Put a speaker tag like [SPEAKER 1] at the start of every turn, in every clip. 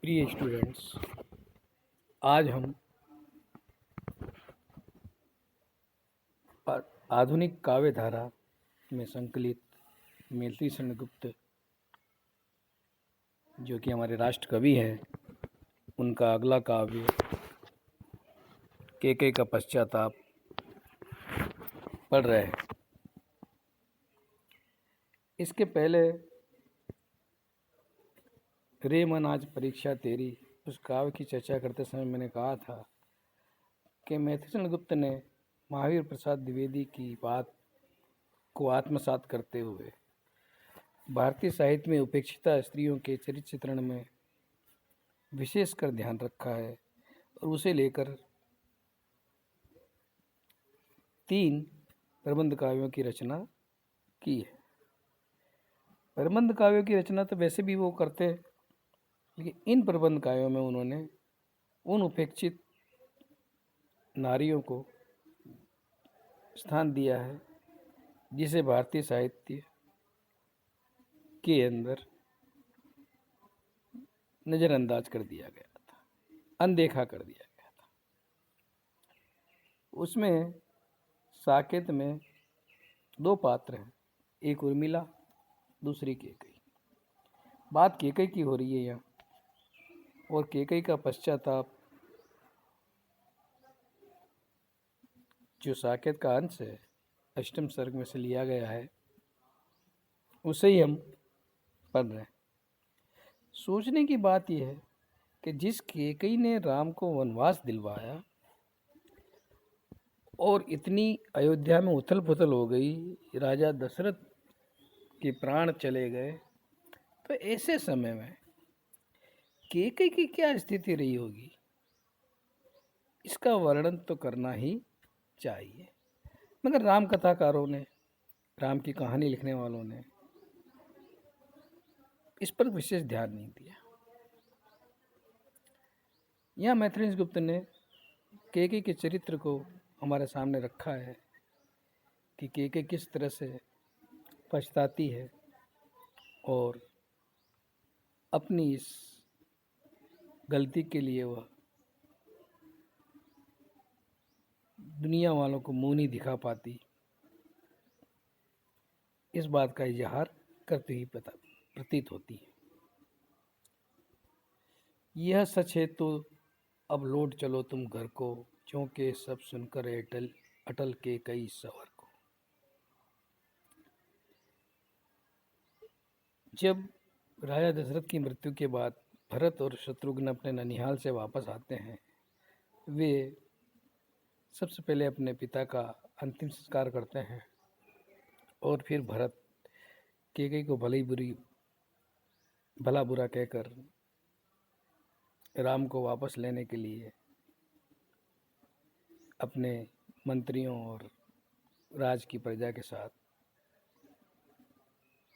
[SPEAKER 1] प्रिय स्टूडेंट्स, आज हम आधुनिक काव्य धारा में संकलित मेथिली शरण गुप्त, जो कि हमारे राष्ट्र कवि हैं, उनका अगला काव्य केकई का पश्चाताप पढ़ रहे हैं। इसके पहले रे मन आज परीक्षा तेरी, उस काव्य की चर्चा करते समय मैंने कहा था कि मेथिली शरण गुप्त ने महावीर प्रसाद द्विवेदी की बात को आत्मसात करते हुए भारतीय साहित्य में उपेक्षिता स्त्रियों के चरित्र चित्रण में विशेषकर ध्यान रखा है और उसे लेकर 3 प्रबंध काव्यों की रचना की है। प्रबंध काव्यों की रचना तो वैसे भी वो करते, लेकिन इन प्रबंध काव्यों में उन्होंने उन उपेक्षित नारियों को स्थान दिया है जिसे भारतीय साहित्य के अंदर नज़रअंदाज कर दिया गया था, अनदेखा कर दिया गया था। उसमें साकेत में 2 पात्र हैं, एक उर्मिला, दूसरी केकई। बात केकई की हो रही है यहाँ, और केकई का पश्चाताप जो साकेत का अंश है, अष्टम सर्ग में से लिया गया है, उसे ही हम पढ़ रहे हैं। सोचने की बात यह है कि जिस केकई ने राम को वनवास दिलवाया और इतनी अयोध्या में उथल पुथल हो गई, राजा दशरथ के प्राण चले गए, तो ऐसे समय में केकई की क्या स्थिति रही होगी, इसका वर्णन तो करना ही चाहिए। मगर राम कथाकारों ने, राम की कहानी लिखने वालों ने इस पर विशेष ध्यान नहीं दिया। यहाँ मेथिली शरण गुप्त ने केकई के चरित्र को हमारे सामने रखा है कि केकई किस तरह से पछताती है और अपनी इस गलती के लिए वह दुनिया वालों को मुंह नहीं दिखा पाती, इस बात का इजहार करते ही प्रतीत होती है। यह सच है तो अब लौट चलो तुम घर को, क्योंकि सब सुनकर अटल के कई सवर को। जब राजा दशरथ की मृत्यु के बाद भरत और शत्रुघ्न अपने ननिहाल से वापस आते हैं, वे सबसे पहले अपने पिता का अंतिम संस्कार करते हैं और फिर भरत केकई को भला बुरा कहकर राम को वापस लेने के लिए अपने मंत्रियों और राज की प्रजा के साथ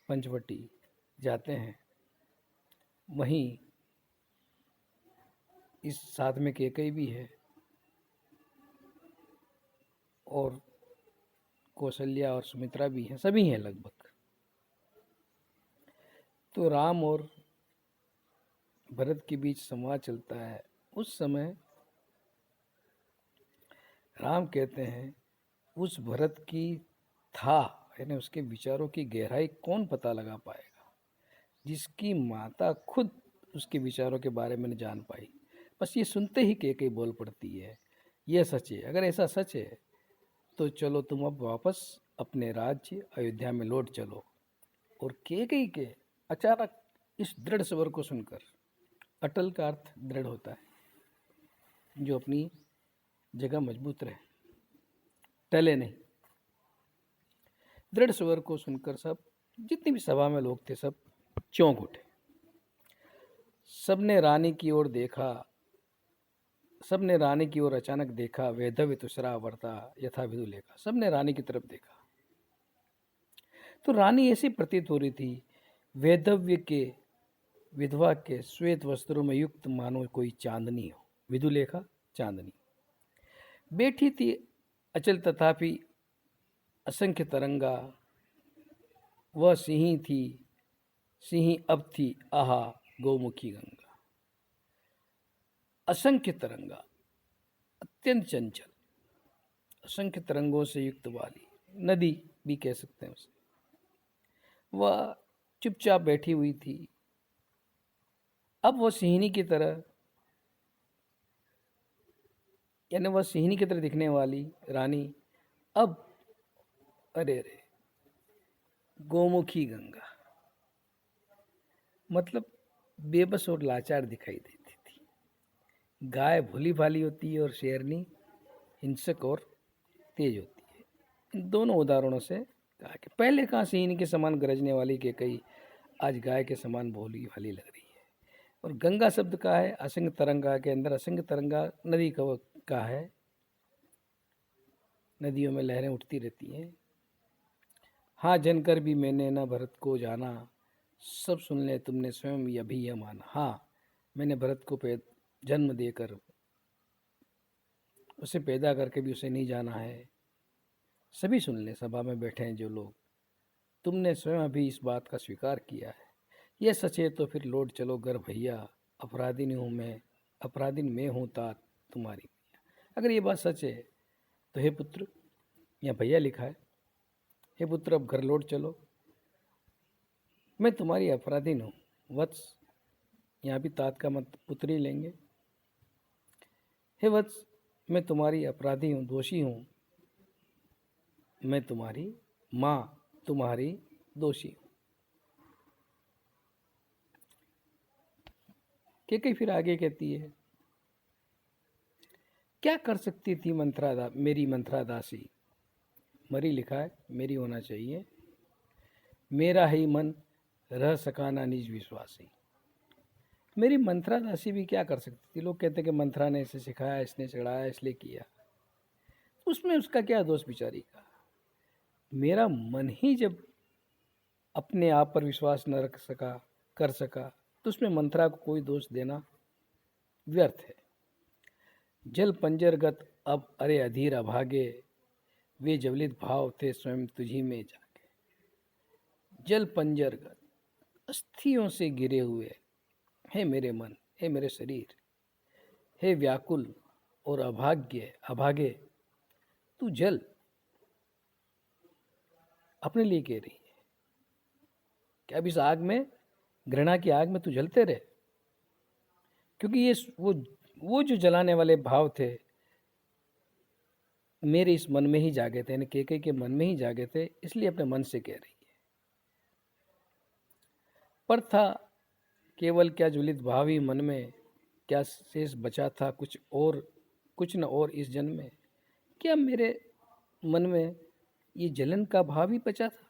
[SPEAKER 1] पंचवटी जाते हैं। वहीं इस साथ में केकई भी है और कौशल्या और सुमित्रा भी हैं, सभी हैं लगभग। तो राम और भरत के बीच संवाद चलता है। उस समय राम कहते हैं, उस भरत की था, यानी उसके विचारों की गहराई कौन पता लगा पाएगा, जिसकी माता खुद उसके विचारों के बारे में नहीं जान पाई। बस ये सुनते ही केकई बोल पड़ती है, यह सच है। अगर ऐसा सच है तो चलो तुम अब वापस अपने राज्य अयोध्या में लौट चलो। और केकई के अचानक इस दृढ़ स्वर को सुनकर, अटल का अर्थ दृढ़ होता है, जो अपनी जगह मजबूत रहे, टले नहीं। दृढ़ स्वर को सुनकर सब, जितनी भी सभा में लोग थे, सब चौंक उठे। सबने रानी की ओर देखा, सबने रानी की ओर अचानक देखा, वैधव्य तुसरा वर्ता यथा विदुलेखा। सबने रानी की तरफ देखा तो रानी ऐसी प्रतीत हो रही थी, वैधव्य के, विधवा के श्वेत वस्त्रों में युक्त मानो कोई चांदनी हो। विदुलेखा चांदनी बैठी थी अचल तथापि असंख्य तरंगा, वह सिंही थी, सिंही अब थी आहा गौमुखी गंगा। असंख्य तरंगा, अत्यंत चंचल, असंख्य तरंगों से युक्त वाली नदी भी कह सकते हैं उसे, वह चुपचाप बैठी हुई थी। अब वह सिंहनी की तरह, यानी वह सिंहनी की तरह दिखने वाली रानी अब, अरे अरे, गोमुखी गंगा, मतलब बेबस और लाचार दिखाई देती थी। गाय भोली भाली होती है और शेरनी हिंसक और तेज होती है। इन दोनों उदाहरणों से कहा कि पहले कहाँ सिंहनी के समान गरजने वाली केकई आज गाय के समान भोली भाली लग रही है। और गंगा शब्द का है असंख्य तरंगा के अंदर, असंख्य तरंगा नदी का है। नदियों में लहरें उठती रहती हैं। हाँ जनकर भी मैंने न भरत को जाना, सब सुन ले तुमने स्वयं अभी यह माना। हाँ, मैंने भरत को जन्म देकर, उसे पैदा करके भी उसे नहीं जाना है। सभी सुन ले, सभा में बैठे हैं जो लोग, तुमने स्वयं अभी इस बात का स्वीकार किया है। यह सच है तो फिर लौट चलो घर भैया, अपराधी हूँ मैं, अपराधी मैं हूँ तात तुम्हारी मैया। अगर ये बात सच है तो हे पुत्र, यहाँ भैया लिखा है, हे पुत्र अब घर लौट चलो, मैं तुम्हारी अपराधी हूँ वत्स। यहाँ भी तात का मत पुत्री लेंगे। हे वत्स, मैं तुम्हारी अपराधी हूँ, दोषी हूँ, मैं तुम्हारी माँ, तुम्हारी दोषी हूँ। केकई फिर आगे कहती है, क्या कर सकती थी मेरी मंत्रा दासी। मरी लिखा है, मेरी होना चाहिए। मेरा ही मन रह सका ना निज विश्वासी। मेरी मंत्रा दासी भी क्या कर सकती थी। लोग कहते हैं कि मंत्रा ने इसे सिखाया, इसने चढ़ाया, इसलिए किया, उसमें उसका क्या दोष बिचारी का। मेरा मन ही जब अपने आप पर विश्वास न रख सका, कर सका, तो उसमें मंत्रा को कोई दोष देना व्यर्थ है। जल पंजरगत अब अरे अधीर अभागे, वे जवलित भाव थे स्वयं तुझी में जाके। जल पंजरगत, अस्थियों से गिरे हुए, हे मेरे मन, हे मेरे शरीर, हे व्याकुल और अभागे, तू जल अपने लिए कह रही है कि अब इस आग में, घृणा की आग में तू जलते रहे। क्योंकि ये वो जो जलाने वाले भाव थे मेरे इस मन में ही जागे थे, यानी केकई के मन में ही जागे थे, इसलिए अपने मन से कह रही है। पर था केवल क्या ज्वलित भाव ही मन में, क्या शेष बचा था कुछ न और इस जन्म में। क्या मेरे मन में ये जलन का भाव ही बचा था,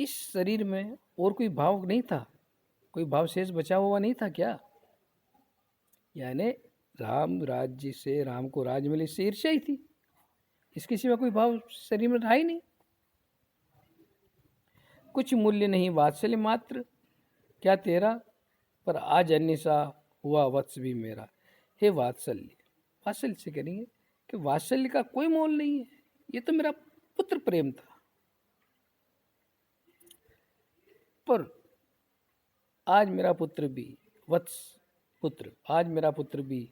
[SPEAKER 1] इस शरीर में और कोई भाव नहीं था, कोई भाव शेष बचा हुआ नहीं था क्या। यानी राम राज्य से, राम को राज मिले, इससे ईर्ष्या ही थी, इसके सिवा कोई भाव शरीर में रहा ही नहीं। कुछ मूल्य नहीं वात्सल्य मात्र, क्या तेरा, पर आज अन्य सा हुआ वत्स भी मेरा। हे वात्सल्य, वात्सल्य से करेंगे कि वात्सल्य का कोई मोल नहीं है, ये तो मेरा पुत्र प्रेम था, पर आज मेरा पुत्र भी, वत्स पुत्र, आज मेरा पुत्र भी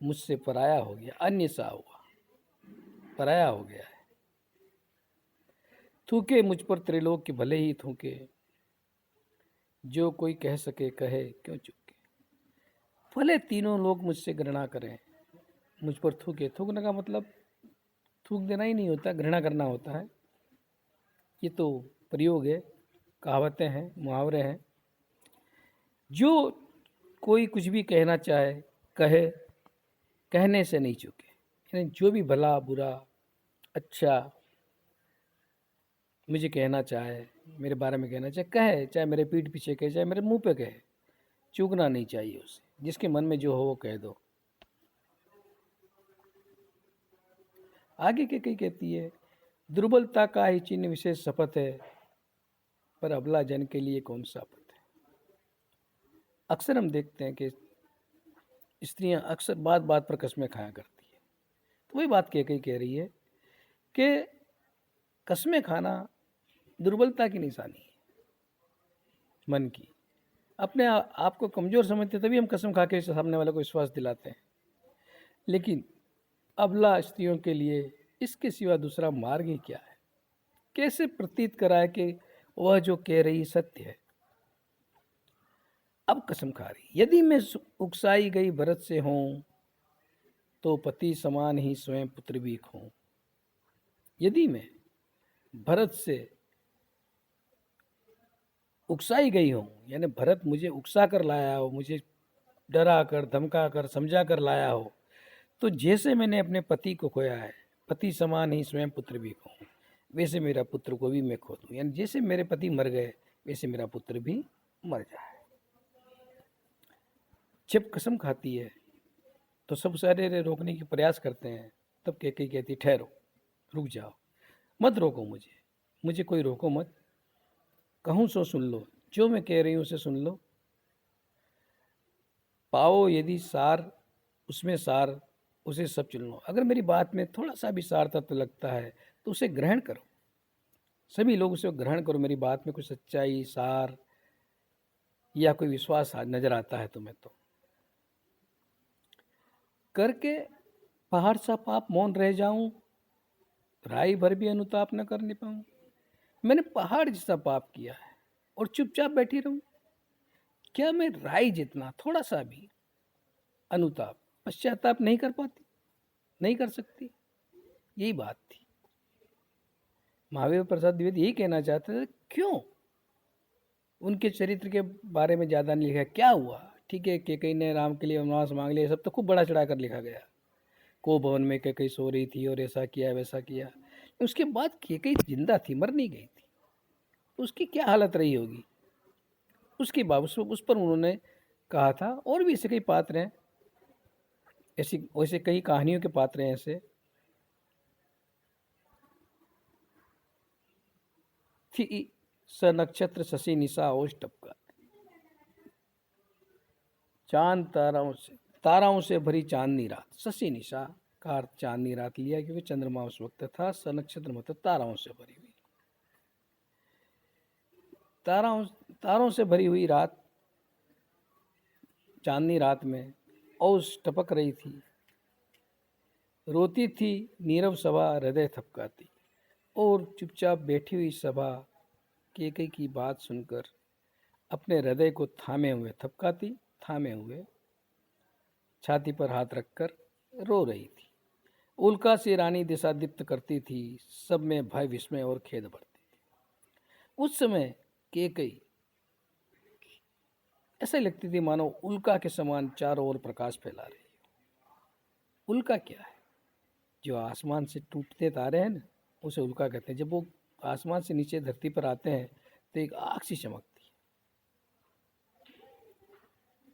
[SPEAKER 1] मुझसे पराया हो गया, अन्य सा हुआ, पराया हो गया है। थूके मुझ पर त्रिलोक के भले ही थूके, जो कोई कह सके कहे क्यों चुके। भले तीनों लोग मुझसे घृणा करें, मुझ पर थूके, थूकने का मतलब थूक देना ही नहीं होता, घृणा करना होता है। ये तो प्रयोग है, कहावतें हैं, मुहावरे हैं। जो कोई कुछ भी कहना चाहे कहे, कहने से नहीं चूके, यानी जो भी भला बुरा अच्छा मुझे कहना चाहे, मेरे बारे में कहना चाहे कहे, चाहे मेरे पीठ पीछे कहे, चाहे मेरे मुंह पे कहे, चूकना नहीं चाहिए उसे। जिसके मन में जो हो वो कह दो। आगे के कई कहती है, दुर्बलता का ही चिन्ह विशेष शपथ है, पर अबला जन के लिए कौन सा पथ है। अक्सर हम देखते हैं कि स्त्रियां अक्सर बात बात पर कस्में खाया करती है। तो वही बात कह रही है कि कस्में खाना दुर्बलता की निशानी है मन की। अपने आप को कमज़ोर समझते हैं, तभी हम कसम खा के सामने वाले को विश्वास दिलाते हैं। लेकिन अबला स्त्रियों के लिए इसके सिवा दूसरा मार्ग ही क्या है? कैसे प्रतीत कराए कि वह जो कह रही सत्य है? अब कसम खा रही, यदि मैं उकसाई गई भरत से हूं तो पति समान ही स्वयं पुत्र भी खो। यदि मैं भरत से उकसाई गई हूं, यानी भरत मुझे उकसा कर लाया हो, मुझे डरा कर धमका कर समझा कर लाया हो, तो जैसे मैंने अपने पति को खोया है, पति समान ही स्वयं पुत्र भी खो, वैसे मेरा पुत्र को भी मैं खो दूं। यानी जैसे मेरे पति मर गए वैसे मेरा पुत्र भी मर जाए। जब कसम खाती है तो सब सारे रोकने की प्रयास करते हैं, तब कैकेयी कहती ठहरो, रुक जाओ, मत रोको मुझे कोई रोको मत, कहूँ सो सुन लो, जो मैं कह रही हूँ उसे सुन लो। पाओ यदि सार उसमें सार, उसे सब चुन लो। अगर मेरी बात में थोड़ा सा भी सार तत्व लगता है तो उसे ग्रहण करो, सभी लोग उसे ग्रहण करो। मेरी बात में कुछ सच्चाई, सार या कोई विश्वास नजर आता है तुम्हें तो। करके पहाड़ सा पाप मौन रह जाऊं, राई भर भी अनुताप न करने पाऊं। मैंने पहाड़ जैसा पाप किया है और चुपचाप बैठी रहूं? क्या मैं राई जितना थोड़ा सा भी अनुताप, पश्चाताप नहीं कर पाती, नहीं कर सकती? यही बात थी। महावीर प्रसाद द्विवेदी यही कहना चाहते थे, क्यों उनके चरित्र के बारे में ज़्यादा नहीं लिखा? क्या हुआ? ठीक है, कैकेयी ने राम के लिए वनवास मांग लिया, सब तो खूब बड़ा चढ़ा कर लिखा गया। को भवन में कैकेयी सो रही थी और ऐसा किया वैसा किया। उसके बाद कैकेयी जिंदा थी, मर नहीं गई थी, तो उसकी क्या हालत रही होगी? उसके बाद उस पर उन्होंने कहा था। और भी ऐसे कई पात्र हैं, ऐसी वैसे कई कहानियों के पात्र हैं ऐसे। थी स नक्षत्र शशि निशा ओष टपका, चांद ताराओं से भरी चांदनी रात। शशि निशा का अर्थ चांदनी रात लिया क्योंकि चंद्रमा उस वक्त था, स नक्षत्र मतलब ताराओं से भरी हुई, तारों से भरी हुई रात, चांदनी रात में ओस टपक रही थी, रोती थी नीरव सभा हृदय थपकाती। और चुपचाप बैठी हुई सभा कैकेयी की बात सुनकर अपने हृदय को थामे हुए थपकाती, थामे हुए छाती पर हाथ रखकर रो रही थी। उल्का से रानी दिशा दीप्त करती थी, सब में भय विस्मय और खेद बढ़ती थी। उस समय कैकेयी ऐसे लगती थी मानो उल्का के समान चारों ओर प्रकाश फैला रही है। उल्का क्या है? जो आसमान से टूटते तारे हैं ना, उसे उल्का कहते हैं। जब वो आसमान से नीचे धरती पर आते हैं तो एक आग सी चमकती है।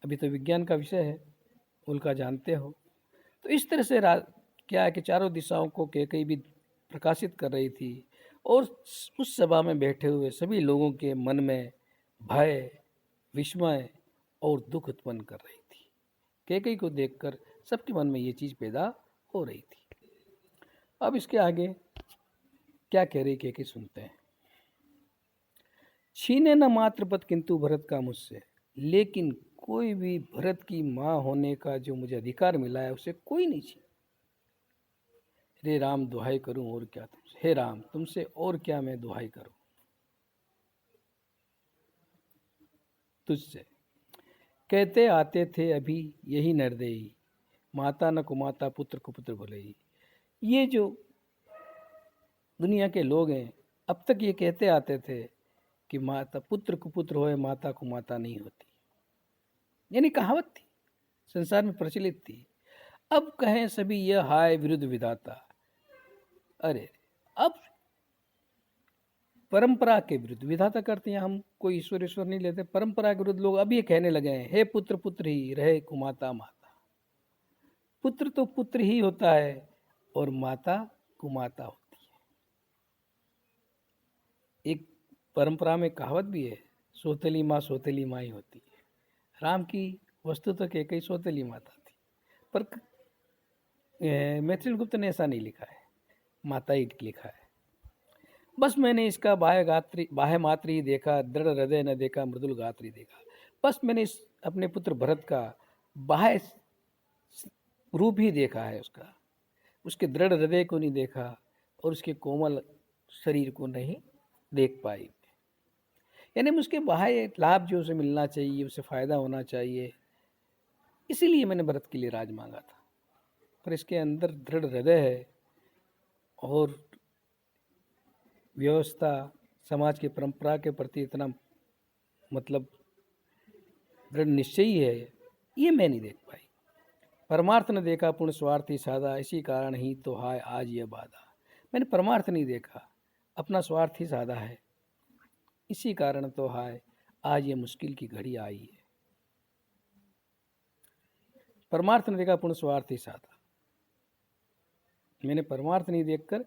[SPEAKER 1] अभी तो विज्ञान का विषय है, उल्का जानते हो। तो इस तरह से क्या है कि चारों दिशाओं को कैकेयी भी प्रकाशित कर रही थी और उस सभा में बैठे हुए सभी लोगों के मन में भय, विस्मय और दुख उत्पन्न कर रही थी। कैकेयी को देखकर सबके मन में ये चीज़ पैदा हो रही थी। अब इसके आगे क्या कह रही कैकेयी सुनते हैं। छीने न मात्र पद किंतु भरत का मुझसे, लेकिन कोई भी भरत की माँ होने का जो मुझे अधिकार मिला है उसे कोई नहीं छीन। रे राम दुहाई करूं और क्या तुमसे, हे राम तुमसे और क्या मैं दुहाई करूं तुझसे। कहते आते थे अभी यही नरदेई, माता न कुमाता पुत्र कुपुत्र भले ही। ये जो दुनिया के लोग हैं, अब तक ये कहते आते थे कि माता पुत्र कुपुत्र होए, माता कुमाता नहीं होती, यानी कहावत थी, संसार में प्रचलित थी। अब कहें सभी यह हाय विरुद्ध विधाता। अरे अब परंपरा के विरुद्ध विधाता करते हैं, हम कोई ईश्वर नहीं लेते, परंपरा के विरुद्ध लोग अब ये कहने लगे हैं, हे पुत्र पुत्र ही रहे कुमाता माता। पुत्र तो पुत्र ही होता है और माता कुमाता होती है। एक परंपरा में कहावत भी है, सौतेली माँ ही होती है। राम की वस्तु तो कैकेयी सौतेली माता थी, पर मैथिली गुप्त ने ऐसा नहीं लिखा है, माता ही लिखा है। बस मैंने इसका बाह्य मात्र ही देखा, दृढ़ हृदय न देखा, मृदुल गात्री देखा। बस मैंने इस अपने पुत्र भरत का बाह्य रूप ही देखा है उसका, उसके दृढ़ हृदय को नहीं देखा और उसके कोमल शरीर को नहीं देख पाई। यानी उसके बाह्य लाभ जो उसे मिलना चाहिए, उसे फ़ायदा होना चाहिए, इसीलिए मैंने भरत के लिए राज मांगा था। पर इसके अंदर दृढ़ हृदय है और व्यवस्था, समाज की परंपरा के प्रति इतना मतलब दृढ़ निश्चयी है, ये मैं नहीं देख पाई। परमार्थ न देखा पूर्ण स्वार्थी साधा, इसी कारण ही तो हाय आज ये बाधा। मैंने परमार्थ नहीं देखा, अपना स्वार्थ ही साधा है, इसी कारण तो हाय आज ये मुश्किल की घड़ी आई है। परमार्थ न देखा पूर्ण स्वार्थ ही साधा, मैंने परमार्थ नहीं देखकर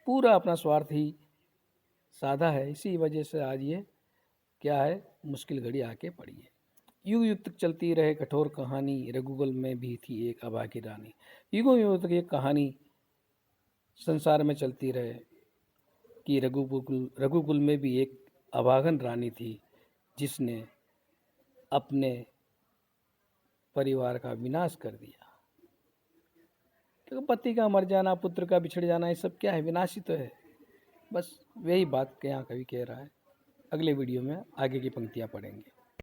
[SPEAKER 1] पूरा अपना स्वार्थ ही साधा है, इसी वजह से आज ये क्या है, मुश्किल घड़ी आके पड़ी है। युग युग तक चलती रहे कठोर कहानी, रघुकुल में भी थी एक अभागी रानी। युगों युग तक ये कहानी संसार में चलती रहे कि रघुकुल में भी एक अभागन रानी थी, जिसने अपने परिवार का विनाश कर दिया। क्योंकि पति का मर जाना, पुत्र का बिछड़ जाना, ये सब क्या है, विनाश ही तो है। बस वही बात यहाँ कवि कह रहा है। अगले वीडियो में आगे की पंक्तियाँ पढ़ेंगे।